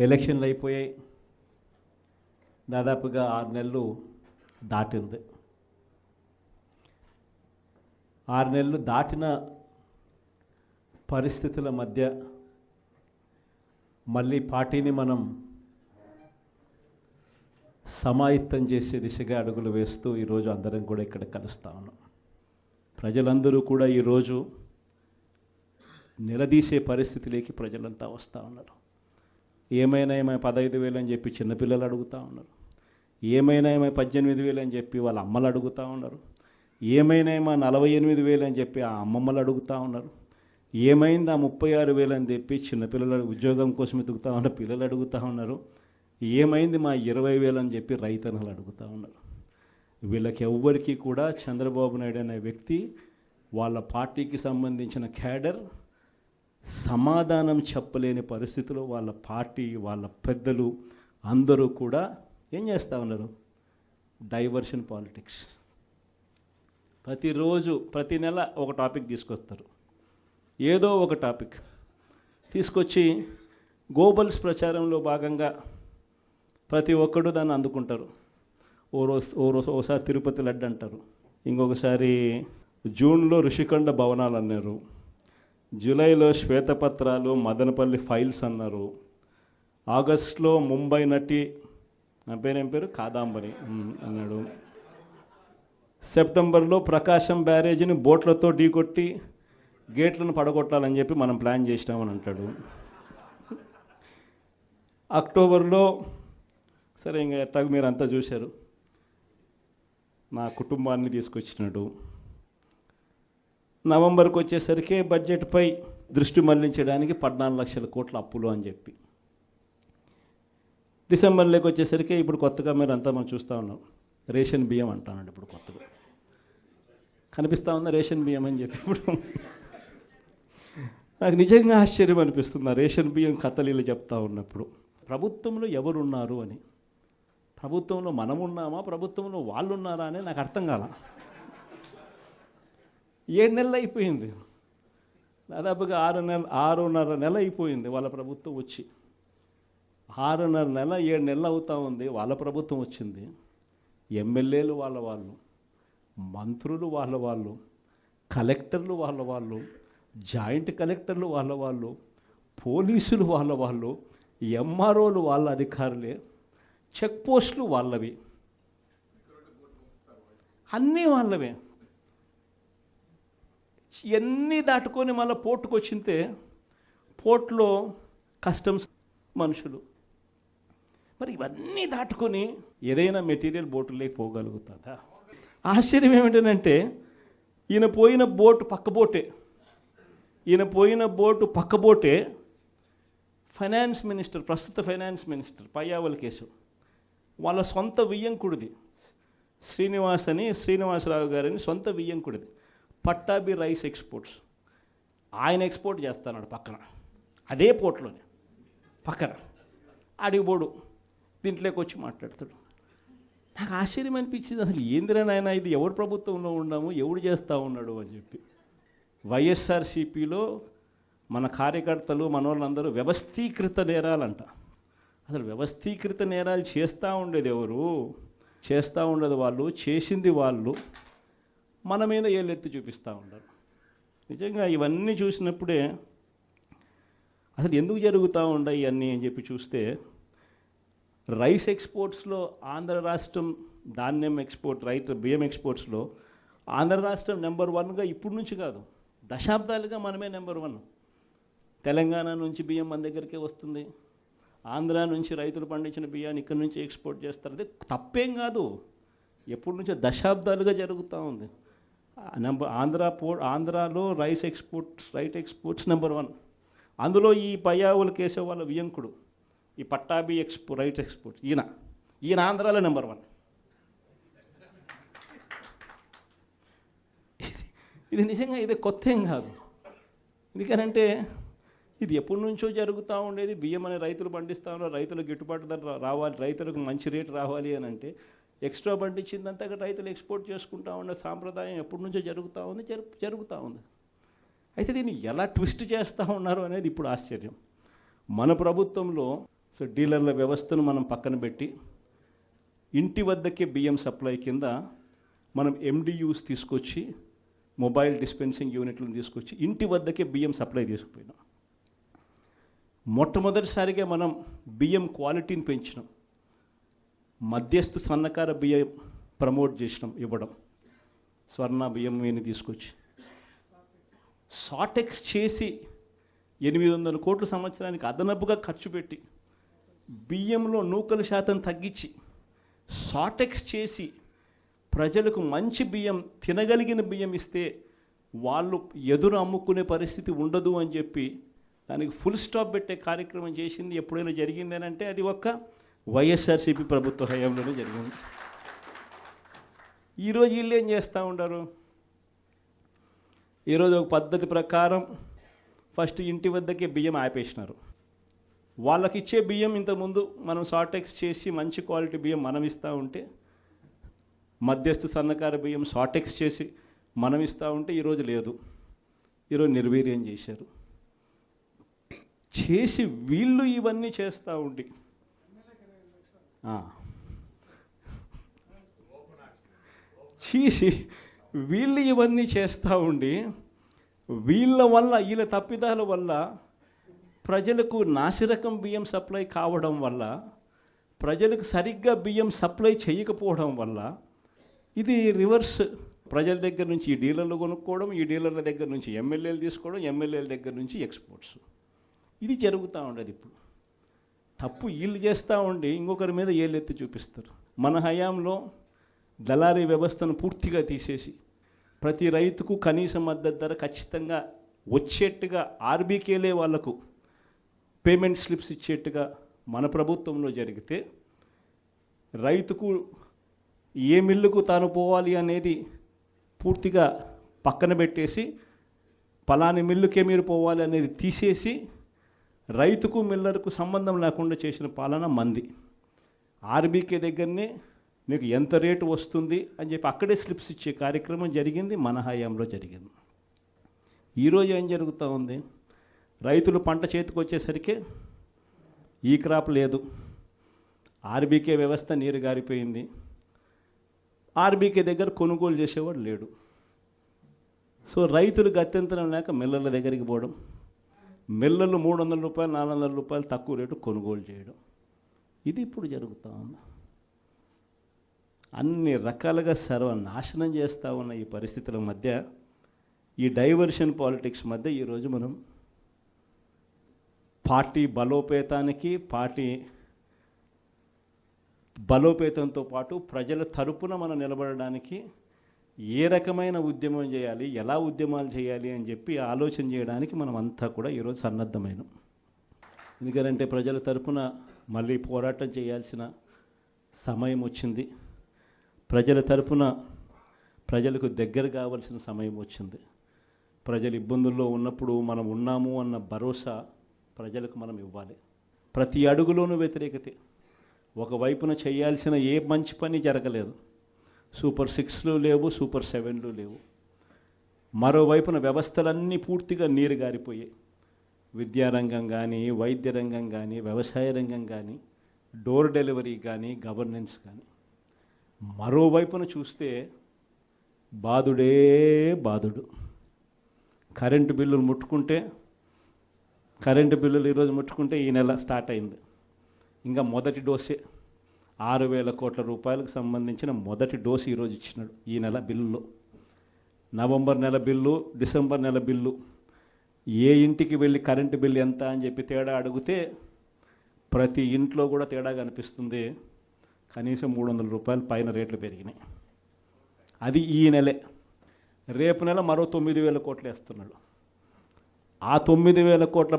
ఎలక్షన్లు అయిపోయాయి. దాదాపుగా 6 నెలలు దాటింది. 6 నెలలు దాటిన పరిస్థితుల మధ్య మళ్ళీ పార్టీని మనం సమాయత్తం చేసే దిశగా అడుగులు వేస్తూ ఈరోజు అందరం కూడా ఇక్కడ కలుస్తూ ఉన్నాం. ప్రజలందరూ కూడా ఈరోజు నిలదీసే పరిస్థితిలోకి ప్రజలంతా వస్తూ ఉన్నారు. ఏమైనా 15,000 అని చెప్పి చిన్నపిల్లలు అడుగుతూ ఉన్నారు. ఏమైనా 18,000 అని చెప్పి వాళ్ళ అమ్మలు అడుగుతూ ఉన్నారు. ఏమైనా 48,000 అని చెప్పి ఆ అమ్మమ్మలు అడుగుతూ ఉన్నారు. ఏమైంది 36,000 అని చెప్పి చిన్నపిల్లలు ఉద్యోగం కోసం ఎదుగుతూ ఉన్న పిల్లలు అడుగుతూ ఉన్నారు. ఏమైంది 20,000 అని చెప్పి రైతన్నలు అడుగుతూ ఉన్నారు. వీళ్ళకి ఎవ్వరికీ కూడా చంద్రబాబు నాయుడు అనే వ్యక్తి వాళ్ళ పార్టీకి సంబంధించిన క్యాడర్ సమాధానం చెప్పలేని పరిస్థితిలో వాళ్ళ పార్టీ వాళ్ళ పెద్దలు అందరూ కూడా ఏం చేస్తూ ఉన్నారు? Diversion politics. ప్రతిరోజు ప్రతి నెల ఒక టాపిక్ తీసుకొస్తారు. ఏదో ఒక టాపిక్ తీసుకొచ్చి గోబల్స్ ప్రచారంలో భాగంగా ప్రతి ఒక్కడు దాన్ని అందుకుంటారు. ఓసారి తిరుపతి లడ్డు అంటారు, ఇంకొకసారి జూన్లో ఋషికొండ భవనాలు అన్నారు, జూలైలో శ్వేతపత్రాలు మదనపల్లి ఫైల్స్ అన్నారు, ఆగస్టులో ముంబై నటి నా పేరేం పేరు కాదాంబరి అన్నాడు, సెప్టెంబర్లో ప్రకాశం బ్యారేజీని బోట్లతో ఢీకొట్టి గేట్లను పడగొట్టాలని చెప్పి మనం ప్లాన్ చేసినామని అంటాడు. అక్టోబర్లో సరే ఇంకా ఎట్లా మీరు అంతా చూశారు, నా కుటుంబాన్ని తీసుకొచ్చినాడు. నవంబర్కి వచ్చేసరికి బడ్జెట్పై దృష్టి మళ్లించడానికి 14 లక్షల కోట్ల అప్పులు అని చెప్పి, డిసెంబర్లోకి వచ్చేసరికి ఇప్పుడు కొత్తగా మీరు అంతా మనం చూస్తూ ఉన్నాం రేషన్ బియ్యం అంటానండి. ఇప్పుడు కొత్తగా కనిపిస్తూ ఉందా రేషన్ బియ్యం అని చెప్పి. ఇప్పుడు నాకు నిజంగా ఆశ్చర్యం అనిపిస్తుంది ఆ రేషన్ బియ్యం కథలీలు చెప్తా ఉన్నప్పుడు. ప్రభుత్వంలో ఎవరున్నారు అని, ప్రభుత్వంలో మనం ఉన్నామా, ప్రభుత్వంలో వాళ్ళు ఉన్నారా అని నాకు అర్థం కాల. 7 నెలలు అయిపోయింది, దాదాపుగా 6.5 నెల అయిపోయింది వాళ్ళ ప్రభుత్వం వచ్చి. 6.5 నెల 7 నెలలు అవుతూ ఉంది వాళ్ళ ప్రభుత్వం వచ్చింది. ఎమ్మెల్యేలు వాళ్ళు, మంత్రులు వాళ్ళు, కలెక్టర్లు వాళ్ళు, జాయింట్ కలెక్టర్లు వాళ్ళు, పోలీసులు వాళ్ళు, ఎంఆర్ఓలు వాళ్ళ అధికారులే, చెక్ పోస్టులు వాళ్ళవి, అన్నీ వాళ్ళవే. ఇవన్నీ దాటుకొని మళ్ళీ పోర్టుకు వచ్చింతే పోర్టులో కస్టమ్స్ మనుషులు. మరి ఇవన్నీ దాటుకొని ఏదైనా మెటీరియల్ బోటులోకి పోగలుగుతుందా? ఆశ్చర్యం ఏమిటంటే ఈయన పోయిన బోటు పక్క బోటే ఫైనాన్స్ మినిస్టర్, ప్రస్తుత ఫైనాన్స్ మినిస్టర్ పయ్యావుల కేసు వాళ్ళ సొంత వియ్యంకుడిది, శ్రీనివాసరావు గారిని సొంత వియ్యంకుడిది, పట్టాభి రైస్ ఎక్స్పోర్ట్స్. ఆయన ఎక్స్పోర్ట్ చేస్తున్నాడు పక్కన, అదే పోర్ట్లోనే పక్కన. అడిగిపోడు దీంట్లోకి వచ్చి మాట్లాడతాడు. నాకు ఆశ్చర్యం అనిపించింది, అసలు ఏందిరా నాయన ఇది, ఎవరు ప్రభుత్వంలో ఉన్నాము, ఎవడు చేస్తూ ఉన్నాడు అని చెప్పి. వైఎస్ఆర్సీపీలో మన కార్యకర్తలు మనోళ్ళందరూ వ్యవస్థీకృత నేరాలంట. అసలు వ్యవస్థీకృత నేరాలు చేస్తూ ఉండేది ఎవరు? చేస్తూ ఉండేది వాళ్ళు, చేసింది వాళ్ళు, మన మీద ఏళ్ళెత్తి చూపిస్తూ ఉండరు. నిజంగా ఇవన్నీ చూసినప్పుడే అసలు ఎందుకు జరుగుతూ ఉన్నాయి ఇవన్నీ అని చెప్పి చూస్తే, రైస్ ఎక్స్పోర్ట్స్లో ఆంధ్ర రాష్ట్రం ధాన్యం ఎక్స్పోర్ట్, బియ్యం ఎక్స్పోర్ట్స్లో ఆంధ్ర రాష్ట్రం నెంబర్ 1గా ఇప్పుడు నుంచి కాదు, దశాబ్దాలుగా మనమే నెంబర్ 1. తెలంగాణ నుంచి బియ్యం మన దగ్గరికే వస్తుంది, ఆంధ్ర నుంచి రైతులు పండించిన బియ్యాన్ని ఇక్కడి నుంచి ఎక్స్పోర్ట్ చేస్తారు. అదే తప్పేం కాదు, ఎప్పటి నుంచో దశాబ్దాలుగా జరుగుతూ ఉంది. ఆంధ్రాలో రైస్ ఎక్స్పోర్ట్స్ నెంబర్ 1. అందులో ఈ పయ్యావుల కేశవ్ వాళ్ళ వియంకుడు, ఈ పట్టాభి రైట్ ఎక్స్పోర్ట్స్, ఈయన ఆంధ్రాలో నెంబర్ 1. ఇది నిజంగా ఇది కొత్త ఏం కాదు. ఎందుకనంటే ఇది ఎప్పటి నుంచో జరుగుతూ ఉండేది. బియ్యం అనే రైతులు పండిస్తూ ఉన్నారు, రైతులకు గిట్టుబాటు ధర రావాలి, రైతులకు మంచి రేటు రావాలి అని అంటే ఎక్స్ట్రా పండించిందంతా రైతులు ఎక్స్పోర్ట్ చేసుకుంటూ ఉండే సాంప్రదాయం ఎప్పటి నుంచో జరుగుతూ ఉంది. అయితే దీన్ని ఎలా ట్విస్ట్ చేస్తూ ఉన్నారు అనేది ఇప్పుడు ఆశ్చర్యం. మన ప్రభుత్వంలో సో డీలర్ల వ్యవస్థను మనం పక్కన పెట్టి ఇంటి వద్దకే బియ్యం సప్లై కింద మనం ఎండియూస్ తీసుకొచ్చి మొబైల్ డిస్పెన్సింగ్ యూనిట్లను తీసుకొచ్చి ఇంటి వద్దకే బియ్యం సప్లై తీసుకుపోయినాం. మొట్టమొదటిసారిగా మనం బియ్యం క్వాలిటీని పెంచినాం. మధ్యస్థు సన్నకార బియ్యం ప్రమోట్ చేసినాం, ఇవ్వడం. స్వర్ణ బియ్యం మీద తీసుకొచ్చి సాటెక్స్ చేసి 800 కోట్ల సంవత్సరానికి అదనపుగా ఖర్చు పెట్టి బియ్యంలో నూకల శాతం తగ్గించి సాటెక్స్ చేసి ప్రజలకు మంచి బియ్యం, తినగలిగిన బియ్యం ఇస్తే వాళ్ళు ఎదురు అమ్ముకునే పరిస్థితి ఉండదు అని చెప్పి దానికి ఫుల్ స్టాప్ పెట్టే కార్యక్రమం చేసింది ఎప్పుడైనా జరిగిందేనంటే అది ఒక్క వైఎస్ఆర్సీపీ ప్రభుత్వ హయాంలోనే జరిగింది. ఈరోజు వీళ్ళు ఏం చేస్తూ ఉంటారు? ఈరోజు ఒక పద్ధతి ప్రకారం ఫస్ట్ ఇంటి వద్దకే బియ్యం ఆపేసినారు. వాళ్ళకి ఇచ్చే బియ్యం ఇంతకుముందు మనం సాటెక్స్ చేసి మంచి క్వాలిటీ బియ్యం మనం ఇస్తూ ఉంటే, మధ్యస్థు సన్నకార బియ్యం సాటెక్స్ చేసి మనం ఇస్తూ ఉంటే ఈరోజు లేదు. ఈరోజు నిర్వీర్యం చేశారు. చేసి వీళ్ళు ఇవన్నీ చేస్తూ ఉండి చేసి వీళ్ళు ఇవన్నీ చేస్తూ ఉండి వీళ్ళ తప్పిదాల వల్ల ప్రజలకు నాసిరకం బియ్యం సప్లై కావడం వల్ల, ప్రజలకు సరిగ్గా బియ్యం సప్లై చేయకపోవడం వల్ల ఇది రివర్స్. ప్రజల దగ్గర నుంచి ఈ డీలర్లు కొనుక్కోవడం, ఈ డీలర్ల దగ్గర నుంచి ఎమ్మెల్యేలు తీసుకోవడం, ఎమ్మెల్యేల దగ్గర నుంచి ఎక్స్పోర్ట్స్. ఇది జరుగుతూ ఉండదు. ఇప్పుడు తప్పు వీళ్ళు చేస్తూ ఉండి ఇంకొకరి మీద ఏళ్ళెత్తి చూపిస్తారు. మన హయాంలో దళారీ వ్యవస్థను పూర్తిగా తీసేసి ప్రతి రైతుకు కనీస మద్దతు ధర ఖచ్చితంగా వచ్చేట్టుగా ఆర్బీకేలే వాళ్లకు పేమెంట్ స్లిప్స్ ఇచ్చేట్టుగా మన ప్రభుత్వంలో జరిగితే, రైతుకు ఏ మిల్లుకు తాను పోవాలి అనేది పూర్తిగా పక్కన పెట్టేసి పలాని మిల్లుకే మీరు పోవాలి అనేది తీసేసి రైతుకు మిల్లర్కు సంబంధం లేకుండా చేసిన పాలన మంది. ఆర్బీకే దగ్గరనే మీకు ఎంత రేటు వస్తుంది అని చెప్పి అక్కడే స్లిప్స్ ఇచ్చే కార్యక్రమం జరిగింది, మన హయాంలో జరిగింది. ఈరోజు ఏం జరుగుతూ ఉంది? రైతులు పంట చేతికి వచ్చేసరికి ఈ క్రాప్ లేదు, ఆర్బీకే వ్యవస్థ నీరు గారిపోయింది, ఆర్బీకే దగ్గర కొనుగోలు చేసేవాడు లేడు. సో రైతులు గత్యంతరం లేక మిల్లర్ల దగ్గరికి పోవడం, మిల్లర్లు 300 రూపాయలు 400 రూపాయలు తక్కువ రేటు కొనుగోలు చేయడం, ఇది ఇప్పుడు జరుగుతూ ఉంది. అన్ని రకాలుగా సర్వనాశనం చేస్తూ ఉన్న ఈ పరిస్థితుల మధ్య, ఈ డైవర్షన్ పాలిటిక్స్ మధ్య ఈరోజు మనం పార్టీ బలోపేతంతో పాటు ప్రజల తరపున మనం నిలబడడానికి ఏ రకమైన ఉద్యమం చేయాలి, ఎలా ఉద్యమాలు చేయాలి అని చెప్పి ఆలోచన చేయడానికి మనం అంతా కూడా ఈరోజు సన్నద్ధమైనాం. ఎందుకంటే ప్రజల తరపున మళ్ళీ పోరాటం చేయాల్సిన సమయం వచ్చింది. ప్రజల తరపున ప్రజలకు దగ్గర కావాల్సిన సమయం వచ్చింది. ప్రజలు ఇబ్బందుల్లో ఉన్నప్పుడు మనం ఉన్నాము అన్న భరోసా ప్రజలకు మనం ఇవ్వాలి. ప్రతి అడుగులోనూ వ్యతిరేకతే. ఒకవైపున చేయాల్సిన ఏ మంచి పని జరగలేదు. సూపర్ 6లు లేవు, సూపర్ 7లు లేవు. మరోవైపున వ్యవస్థలన్నీ పూర్తిగా నీరు గారిపోయాయి. విద్యారంగం కానీ, వైద్య రంగం కానీ, వ్యవసాయ రంగం కానీ, డోర్ డెలివరీ కానీ, గవర్నెన్స్ కానీ. మరోవైపున చూస్తే బాధుడే బాధుడు. కరెంటు బిల్లులు ఈరోజు ముట్టుకుంటే ఈ నెల స్టార్ట్ అయింది. ఇంకా మొదటి డోసే 6,000 కోట్ల రూపాయలకు సంబంధించిన మొదటి డోసు ఈరోజు ఇచ్చినాడు ఈ నెల బిల్లులో. నవంబర్ నెల బిల్లు, డిసెంబర్ నెల బిల్లు, ఏ ఇంటికి వెళ్ళి కరెంటు బిల్లు ఎంత అని చెప్పి తేడా అడిగితే ప్రతి ఇంట్లో కూడా తేడా కనిపిస్తుంది. కనీసం 300 రూపాయలు పైన రేట్లు పెరిగినాయి. అది ఈ నెలే. రేపు నెల మరో 9,000 కోట్లు వేస్తున్నాడు. ఆ 9,000 కోట్ల